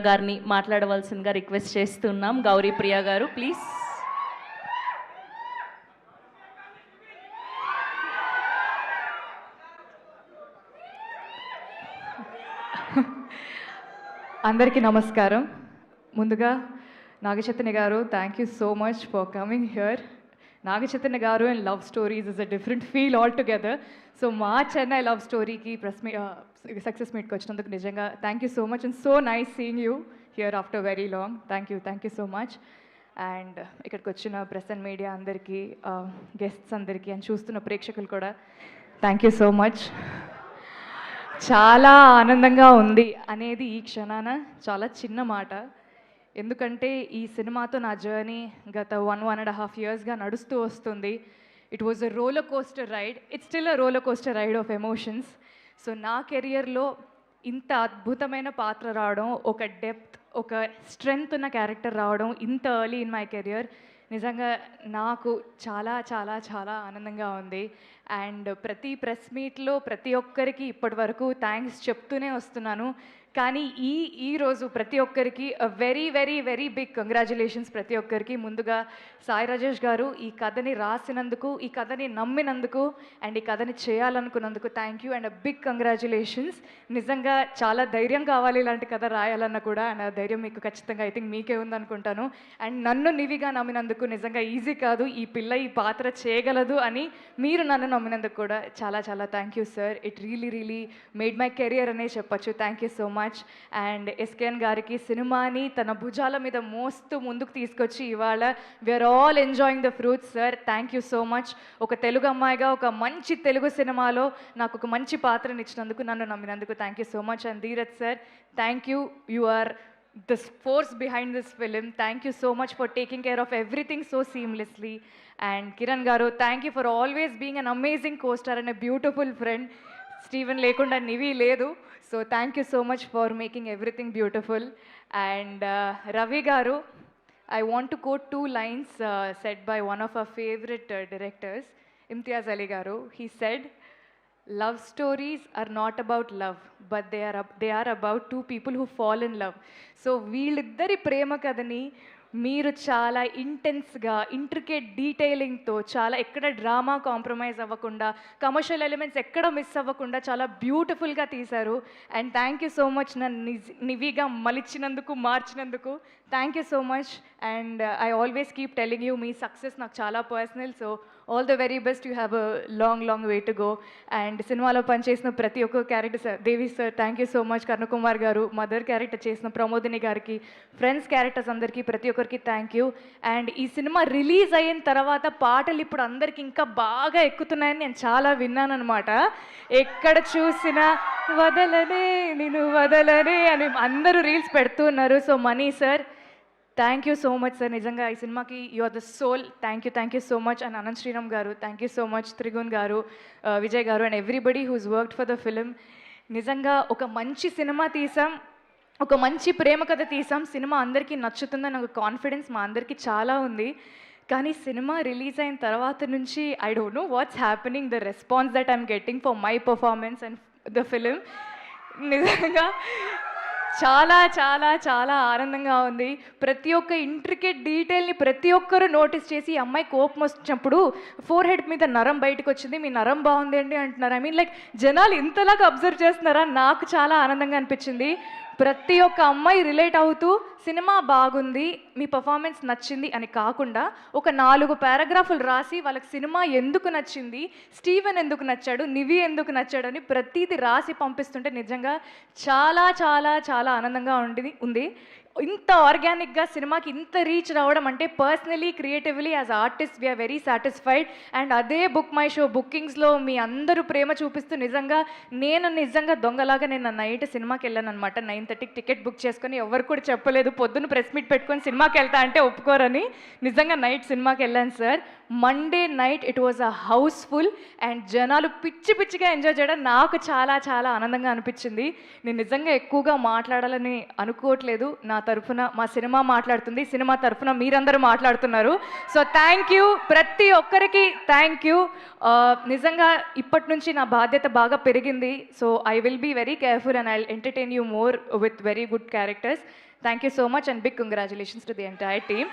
గారిని మాట్లాడవలసిందిగా రిక్వెస్ట్ చేస్తున్నాం. గౌరీ ప్రియ గారు ప్లీజ్. అందరికీ నమస్కారం. ముందుగా నాగచైతన్య గారు, thank you so much for coming here. Naga Chaitanya గారు and love stories is a different feel altogether. So మా చెన్నై లవ్ స్టోరీకి సక్సెస్ మీట్కి వచ్చినందుకు నిజంగా thank you so much and so nice seeing you here after very long. Thank you so much. And ఇక్కడికి వచ్చిన press and media అందరికీ, guests అందరికీ and చూస్తున్న ప్రేక్షకులు కూడా థ్యాంక్ యూ సో మచ్. చాలా ఆనందంగా ఉంది అనేది ఈ క్షణాన చాలా చిన్న మాట. ఎందుకంటే ఈ సినిమాతో నా జర్నీ గత 1.5 yearsగా నడుస్తూ వస్తుంది. It was a roller coaster ride. It's still a roller coaster ride of emotions. So నా కెరియర్లో ఇంత అద్భుతమైన పాత్ర రావడం, ఒక డెప్త్, ఒక స్ట్రెంగ్త్ ఉన్న క్యారెక్టర్ రావడం ఇంత ఎర్లీ ఇన్ మై కెరియర్ నిజంగా నాకు చాలా చాలా చాలా ఆనందంగా ఉంది. అండ్ ప్రతి ప్రెస్ మీట్లో ప్రతి ఒక్కరికి ఇప్పటి వరకు థ్యాంక్స్ చెప్తూనే వస్తున్నాను. కానీ ఈరోజు ప్రతి ఒక్కరికి very very very big congratulations ప్రతి ఒక్కరికి. ముందుగా సాయి రాజేష్ గారు ఈ కథని రాసినందుకు, ఈ కథని నమ్మినందుకు అండ్ ఈ కథని చేయాలనుకున్నందుకు thank you and big congratulations. నిజంగా చాలా ధైర్యం కావాలి ఇలాంటి కథ రాయాలన్నా కూడా, అండ్ ఆ ధైర్యం మీకు ఖచ్చితంగా ఐ థింక్ మీకే ఉందనుకుంటాను. అండ్ నన్ను నివిగా నమ్మినందుకు నిజంగా ఈజీ కాదు, ఈ పిల్ల ఈ పాత్ర చేయగలదు అని మీరు నన్ను నమ్మినందుకు కూడా చాలా చాలా thank you sir. It really made my career అనే చెప్పచ్చు. Thank you so much. And SKN గారికి సినిమాని తన భుజాల మీద మోస్తూ ముందుకు తీసుకొచ్చి ఇవాళ we're all enjoying the fruits sir. Thank you so much. ఒక తెలుగు అమ్మాయిగా ఒక మంచి తెలుగు సినిమాలో నాకు ఒక మంచి పాత్రని ఇచ్చినందుకు, నన్ను నమ్మినందుకు thank you so much. And Dheeraj sir, thank you. You are the force behind this film. Thank you so much for taking care of everything so seamlessly. And Kiran garu, thank you for always being an amazing co-star and a beautiful friend. Steven lekunda nivi ledu, so thank you so much for making everything beautiful. And Ravi garu, I want to quote 2 lines said by one of our favorite directors, Imtiaz Ali garu. He said, love stories are not about love, but they are about 2 people who fall in love. So వీళ్ళిద్దరి ప్రేమ కథని మీరు చాలా ఇంటెన్స్గా, intricate డీటెయిలింగ్తో, చాలా ఎక్కడ drama compromise అవ్వకుండా, commercial elements ఎక్కడ miss అవ్వకుండా చాలా బ్యూటిఫుల్గా తీశారు. And thank you so much నన్ను నివిగా మలిచినందుకు, మార్చినందుకు thank you so much. And I always keep telling you, మీ సక్సెస్ నాకు చాలా personal. So all the very best. You have a long way to go. And సినిమాలో పనిచేసిన ప్రతి ఒక్క character sir, Devi sir thank you so much. Karnakumar garu, mother character చేసిన ప్రమోదిని గారికి, friends characters అందరికీ, ప్రతి ఒక్కరికి థ్యాంక్ యూ. అండ్ ఈ సినిమా రిలీజ్ అయిన తర్వాత పాటలు ఇప్పుడు అందరికి ఇంకా బాగా ఎక్కుతున్నాయని నేను చాలా విన్నాను అనమాట. ఎక్కడ చూసినా వదలనే నిన్ను వదలనే అని అందరూ రీల్స్ పెడుతూ ఉన్నారు. So Mani sir, thank you so much sir. నిజంగా ఈ సినిమాకి you are the soul. Thank you so much. And Anant Sriram garu thank you so much. Trigun garu, Vijay garu and everybody who's worked for the film. నిజంగా ఒక మంచి సినిమా తీసాం, ఒక మంచి ప్రేమ కథ తీసాం. సినిమా అందరికీ నచ్చుతుందని నాకు కాన్ఫిడెన్స్ మా అందరికీ చాలా ఉంది. కానీ సినిమా రిలీజ్ అయిన తర్వాత నుంచి I don't know what's happening, the response that I'm getting for my performance and the film నిజంగా చాలా చాలా చాలా ఆనందంగా ఉంది. ప్రతి ఒక్క ఇంట్రికేట్ డీటెయిల్ని ప్రతి ఒక్కరూ నోటీస్ చేసి, ఈ అమ్మాయి కోపం వచ్చినప్పుడు ఫోర్ హెడ్ మీద నరం బయటకు వచ్చింది, మీ నరం బాగుంది అండి అంటున్నారు. ఐ మీన్ లైక్ జనాలు ఇంతలాగా అబ్జర్వ్ చేస్తున్నారా, నాకు చాలా ఆనందంగా అనిపించింది. ప్రతి ఒక్క అమ్మాయి రిలేట్ అవుతూ సినిమా బాగుంది, మీ పర్ఫార్మెన్స్ నచ్చింది అని కాకుండా ఒక 4 పారాగ్రాఫులు రాసి వాళ్ళకి సినిమా ఎందుకు నచ్చింది, స్టీవెన్ ఎందుకు నచ్చాడు, నివి ఎందుకు నచ్చాడు అని ప్రతిదీ రాసి పంపిస్తుంటే నిజంగా చాలా చాలా చాలా ఆనందంగా ఉంది. ఇంత ఆర్గానిక్గా సినిమాకి ఇంత రీచ్ రావడం అంటే personally, creatively as artist we're very satisfied. And అదే బుక్ మై షో బుకింగ్స్లో మీ అందరూ ప్రేమ చూపిస్తూ నిజంగా దొంగలాగా నేను నైట్ సినిమాకి వెళ్ళాను అనమాట. 9:30కి టికెట్ బుక్ చేసుకొని, ఎవరు కూడా చెప్పలేదు, పొద్దున్న ప్రెస్ మీట్ పెట్టుకొని సినిమాకి వెళ్తా అంటే ఒప్పుకోరని నిజంగా నైట్ సినిమాకి వెళ్ళాను sir. Monday night it was a housefull and జనాలు పిచ్చిగా ఎంజాయ్ చేయడం నాకు చాలా చాలా ఆనందంగా అనిపించింది. నేను నిజంగా ఎక్కువగా మాట్లాడాలని అనుకోవట్లేదు. నా తరఫున మా సినిమా మాట్లాడుతుంది, సినిమా తరఫున మీరందరూ మాట్లాడుతున్నారు. సో థ్యాంక్ యూ ప్రతి ఒక్కరికి, థ్యాంక్ యూ. నిజంగా ఇప్పటి నుంచి నా బాధ్యత బాగా పెరిగింది. So I will be very careful and I will entertain you more with very good characters. Thank you so much and big congratulations to the entire team.